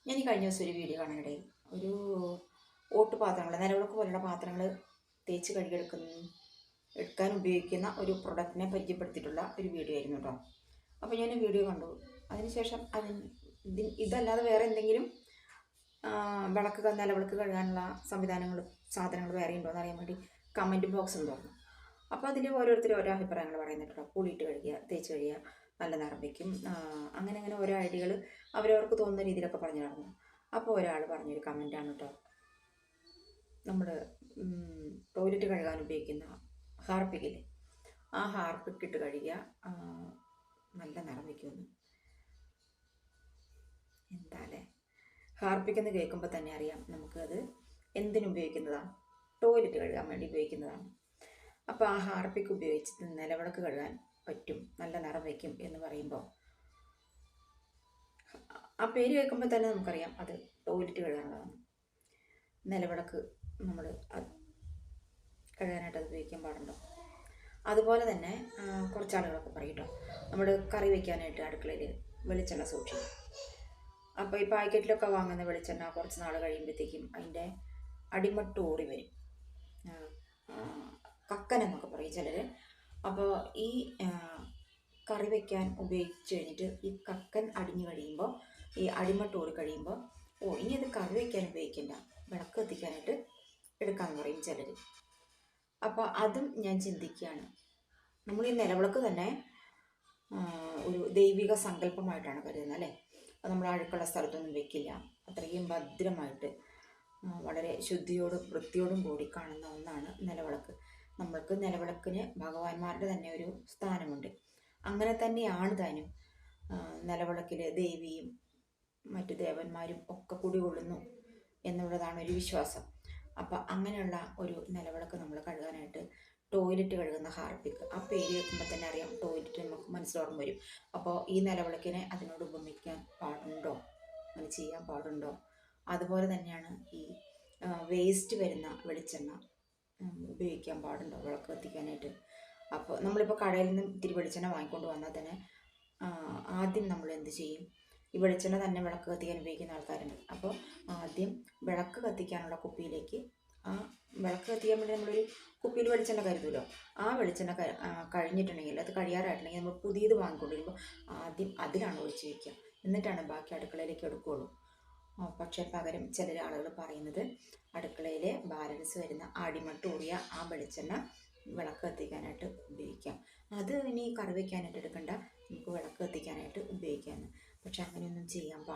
ഞാൻ ഈ കഴിഞ്ഞ ദിവസം ഒരു വീഡിയോ കാണാനിടയിൽ ഒരു ഓട്ടുപാത്രങ്ങൾ നിലവിളക്ക് പോലുള്ള പാത്രങ്ങൾ തേച്ച് എടുക്കാൻ ഉപയോഗിക്കുന്ന ഒരു പ്രൊഡക്റ്റിനെ പരിചയപ്പെടുത്തിയിട്ടുള്ള ഒരു വീഡിയോ ആയിരുന്നു കേട്ടോ. അപ്പോൾ ഞാൻ വീഡിയോ കണ്ടു. അതിനുശേഷം ഇതല്ലാതെ വേറെ എന്തെങ്കിലും നിലവിളക്ക് കഴുകാനുള്ള സാധനങ്ങൾ വേറെ ഉണ്ടോ എന്ന് അറിയാൻ വേണ്ടി കമൻറ്റ് ബോക്സ് എന്ന് പറഞ്ഞു. അപ്പോൾ അതിൽ ഓരോരുത്തർ ഓരോ അഭിപ്രായങ്ങൾ പറയുന്നുണ്ട് കേട്ടോ. പുളിയിട്ട് കഴുകുക, തേച്ച് കഴുകുക, നല്ല നിറം വയ്ക്കും, അങ്ങനെ ഓരോ ഐഡിയകൾ അവരവർക്ക് തോന്നുന്ന രീതിയിലൊക്കെ പറഞ്ഞു നടന്നു. അപ്പോൾ ഒരാൾ പറഞ്ഞൊരു കമൻറ്റാണ് കേട്ടോ, നമ്മൾ ടോയ്ലറ്റ് കഴുകാൻ ഉപയോഗിക്കുന്ന ഹാർപ്പിക്കില്ലേ, ആ ഹാർപ്പിക്ക് ഇട്ട് കഴുകിയ നല്ല നിറം വയ്ക്കുമെന്ന്. എന്താ അല്ലേ, ഹാർപ്പിക്കെന്ന് കേൾക്കുമ്പോൾ തന്നെ അറിയാം നമുക്കത് എന്തിനുപയോഗിക്കുന്നതാണ്, ടോയ്ലറ്റ് കഴുകാൻ വേണ്ടി ഉപയോഗിക്കുന്നതാണ്. അപ്പോൾ ആ ഹാർപ്പിക്ക് ഉപയോഗിച്ചിട്ട് നിലവിളക്ക് കഴുകാൻ പറ്റും, നല്ല നിറം വയ്ക്കും എന്ന് പറയുമ്പോൾ ആ പേര് കേൾക്കുമ്പോൾ തന്നെ നമുക്കറിയാം അത് ടോയ്ലറ്റ് കഴുകാനുള്ളതാണ്. നിലവിളക്ക് നമ്മൾ കഴുകാനായിട്ട് അത് ഉപയോഗിക്കാൻ പാടുണ്ടോ? അതുപോലെ തന്നെ കുറച്ച് ആളുകളൊക്കെ പറയും കേട്ടോ, നമ്മൾ കറി വയ്ക്കാനായിട്ട് അടുക്കളയിൽ വെളിച്ചെണ്ണ സൂക്ഷിക്കും. അപ്പോൾ ഈ പാക്കറ്റിലൊക്കെ വാങ്ങുന്ന വെളിച്ചെണ്ണ കുറച്ച് നാൾ കഴിയുമ്പോഴത്തേക്കും അതിൻ്റെ അടിമട്ട് ഊറി വരും, കക്കൻ എന്നൊക്കെ പറയും ചിലർ. അപ്പോൾ ഈ കറി വയ്ക്കാൻ ഉപയോഗിച്ച് കഴിഞ്ഞിട്ട് ഈ കക്കൻ അടിഞ്ഞു കഴിയുമ്പോൾ, ഈ അടിമട്ട് ഊറി കഴിയുമ്പോൾ, ഇനി അത് കറി വയ്ക്കാൻ ഉപയോഗിക്കണ്ട, വിളക്ക് കത്തിക്കാനായിട്ട് എടുക്കാമെന്ന് പറയും ചിലർ. അപ്പോൾ അതും ഞാൻ ചിന്തിക്കുകയാണ്, നമ്മൾ ഈ നിലവിളക്ക് തന്നെ ഒരു ദൈവിക സങ്കല്പമായിട്ടാണ് കരുതുന്നത് അല്ലേ. അത് നമ്മൾ അഴുക്കുള്ള സ്ഥലത്തൊന്നും വെക്കില്ല, അത്രയും ഭദ്രമായിട്ട് വളരെ ശുദ്ധിയോടും വൃത്തിയോടും കൂടി കാണുന്ന ഒന്നാണ് നിലവിളക്ക്. നമ്മൾക്ക് നിലവിളക്കിന് ഭഗവാന്മാരുടെ തന്നെ ഒരു സ്ഥാനമുണ്ട്. അങ്ങനെ തന്നെയാണ് താനും നിലവിളക്കിൽ ദേവിയും മറ്റു ദേവന്മാരും ഒക്കെ കുടികൊള്ളുന്നു എന്നുള്ളതാണ് ഒരു വിശ്വാസം. അപ്പം അങ്ങനെയുള്ള ഒരു നിലവിളക്ക് നമ്മൾ കഴുകാനായിട്ട് ടോയ്ലറ്റ് കഴുകുന്ന ഹാർപ്പിക്ക്, ആ പേര് കേൾക്കുമ്പോൾ തന്നെ അറിയാം ടോയ്ലറ്റ് നമുക്ക് മനസ്സിലോർമ്മ വരും. അപ്പോൾ ഈ നിലവിളക്കിനെ അതിനോട് ഉപമിക്കാൻ പാടുണ്ടോ, അങ്ങനെ ചെയ്യാൻ പാടുണ്ടോ? അതുപോലെ തന്നെയാണ് ഈ വേസ്റ്റ് വരുന്ന വെളിച്ചെണ്ണ ഉപയോഗിക്കാൻ പാടുണ്ടോ വിളക്ക് കത്തിക്കാനായിട്ട്? അപ്പോൾ നമ്മളിപ്പോൾ കടയിൽ നിന്ന് ഇത്തിരി വെളിച്ചെണ്ണ വാങ്ങിക്കൊണ്ട് വന്നാൽ തന്നെ ആദ്യം നമ്മൾ എന്ത് ചെയ്യും, ഈ വെളിച്ചെണ്ണ തന്നെ വിളക്ക് കത്തിക്കാൻ ഉപയോഗിക്കുന്ന ആൾക്കാരുണ്ട്. അപ്പോൾ ആദ്യം വിളക്ക് കത്തിക്കാനുള്ള കുപ്പിയിലേക്ക്, ആ വിളക്ക് കത്തിക്കാൻ വേണ്ടി നമ്മളൊരു കുപ്പിയിൽ വെളിച്ചെണ്ണ കരുതുമല്ലോ, ആ വെളിച്ചെണ്ണ കഴിഞ്ഞിട്ടുണ്ടെങ്കിൽ, അത് കഴിയാറായിട്ടുണ്ടെങ്കിൽ നമ്മൾ പുതിയത് വാങ്ങിക്കൊണ്ടിരുമ്പോൾ ആദ്യം അതിലാണ് ഒഴിച്ച് വയ്ക്കുക, എന്നിട്ടാണ് ബാക്കി അടുക്കളയിലേക്ക് എടുക്കുകയുള്ളൂ. പക്ഷേ പകരം ചില ആളുകൾ പറയുന്നത് അടുക്കളയിലെ ബാലൻസ് വരുന്ന അടിമട്ട് ഊറിയ ആ വെളിച്ചെണ്ണ വിളക്ക് കത്തിക്കാനായിട്ട് ഉപയോഗിക്കാം, അത് ഇനി കറി വയ്ക്കാനായിട്ട് എടുക്കണ്ട, നമുക്ക് വിളക്ക് കത്തിക്കാനായിട്ട് ഉപയോഗിക്കാമെന്ന്. പക്ഷെ അങ്ങനെയൊന്നും ചെയ്യാൻ പാടില്ല.